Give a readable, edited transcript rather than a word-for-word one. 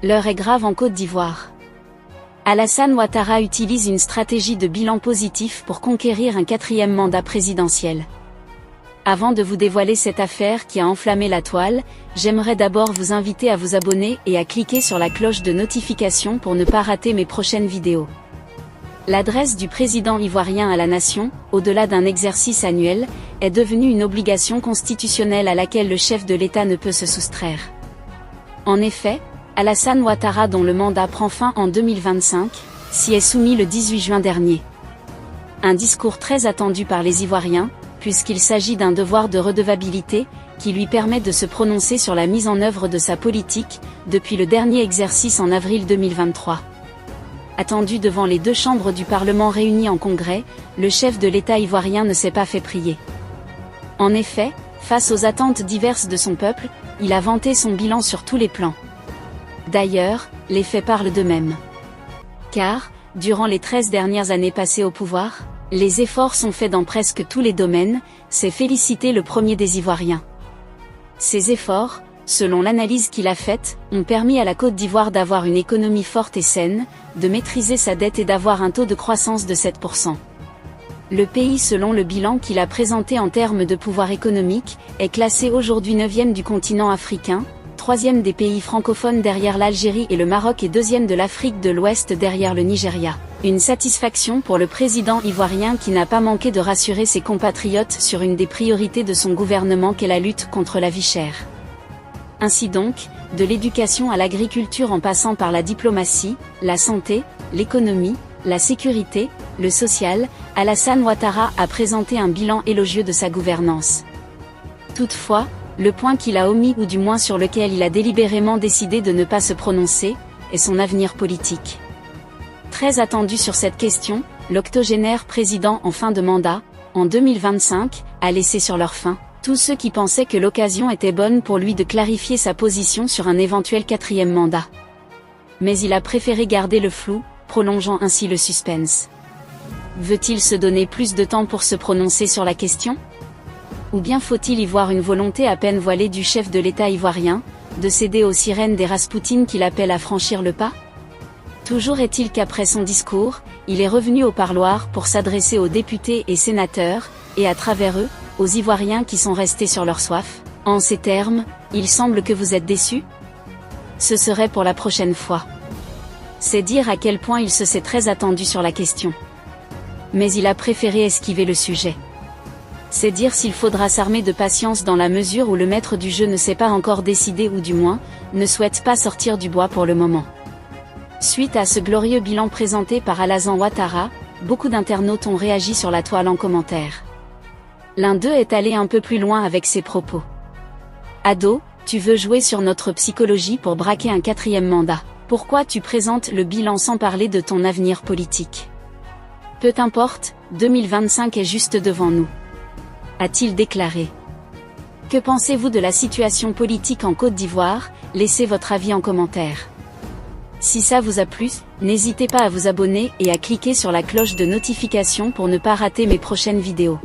L'heure est grave en Côte d'Ivoire. Alassane Ouattara utilise une stratégie de bilan positif pour conquérir un 4e mandat présidentiel. Avant de vous dévoiler cette affaire qui a enflammé la toile, j'aimerais d'abord vous inviter à vous abonner et à cliquer sur la cloche de notification pour ne pas rater mes prochaines vidéos. L'adresse du président ivoirien à la nation, au-delà d'un exercice annuel, est devenue une obligation constitutionnelle à laquelle le chef de l'État ne peut se soustraire. En effet, Alassane Ouattara, dont le mandat prend fin en 2025, s'y est soumis le 18 juin dernier. Un discours très attendu par les Ivoiriens, puisqu'il s'agit d'un devoir de redevabilité, qui lui permet de se prononcer sur la mise en œuvre de sa politique, depuis le dernier exercice en avril 2023. Attendu devant les 2 chambres du Parlement réunies en congrès, le chef de l'État ivoirien ne s'est pas fait prier. En effet, face aux attentes diverses de son peuple, il a vanté son bilan sur tous les plans. D'ailleurs, les faits parlent d'eux-mêmes. Car, durant les 13 dernières années passées au pouvoir, les efforts sont faits dans presque tous les domaines, s'est félicité le premier des Ivoiriens. Ces efforts, selon l'analyse qu'il a faite, ont permis à la Côte d'Ivoire d'avoir une économie forte et saine, de maîtriser sa dette et d'avoir un taux de croissance de 7%. Le pays, selon le bilan qu'il a présenté en termes de pouvoir économique, est classé aujourd'hui 9e du continent africain, 3e des pays francophones derrière l'Algérie et le Maroc et 2e de l'Afrique de l'Ouest derrière le Nigeria. Une satisfaction pour le président ivoirien qui n'a pas manqué de rassurer ses compatriotes sur une des priorités de son gouvernement qu'est la lutte contre la vie chère. Ainsi donc, de l'éducation à l'agriculture en passant par la diplomatie, la santé, l'économie, la sécurité, le social, Alassane Ouattara a présenté un bilan élogieux de sa gouvernance. Toutefois, le point qu'il a omis ou du moins sur lequel il a délibérément décidé de ne pas se prononcer, est son avenir politique. Très attendu sur cette question, l'octogénaire président en fin de mandat, en 2025, a laissé sur leur faim tous ceux qui pensaient que l'occasion était bonne pour lui de clarifier sa position sur un éventuel 4e mandat. Mais il a préféré garder le flou, prolongeant ainsi le suspense. Veut-il se donner plus de temps pour se prononcer sur la question ? Ou bien faut-il y voir une volonté à peine voilée du chef de l'État ivoirien, de céder aux sirènes des Raspoutines qui l'appellent à franchir le pas ? Toujours est-il qu'après son discours, il est revenu au parloir pour s'adresser aux députés et sénateurs, et à travers eux, aux Ivoiriens qui sont restés sur leur soif. En ces termes, il semble que vous êtes déçus ? Ce serait pour la prochaine fois. C'est dire à quel point il se sait très attendu sur la question. Mais il a préféré esquiver le sujet. C'est dire s'il faudra s'armer de patience dans la mesure où le maître du jeu ne s'est pas encore décidé ou du moins, ne souhaite pas sortir du bois pour le moment. Suite à ce glorieux bilan présenté par Alassane Ouattara, beaucoup d'internautes ont réagi sur la toile en commentaire. L'un d'eux est allé un peu plus loin avec ses propos. Ado, tu veux jouer sur notre psychologie pour braquer un 4e mandat. Pourquoi tu présentes le bilan sans parler de ton avenir politique ? Peu importe, 2025 est juste devant nous. A-t-il déclaré. Que pensez-vous de la situation politique en Côte d'Ivoire ? Laissez votre avis en commentaire. Si ça vous a plu, n'hésitez pas à vous abonner et à cliquer sur la cloche de notification pour ne pas rater mes prochaines vidéos.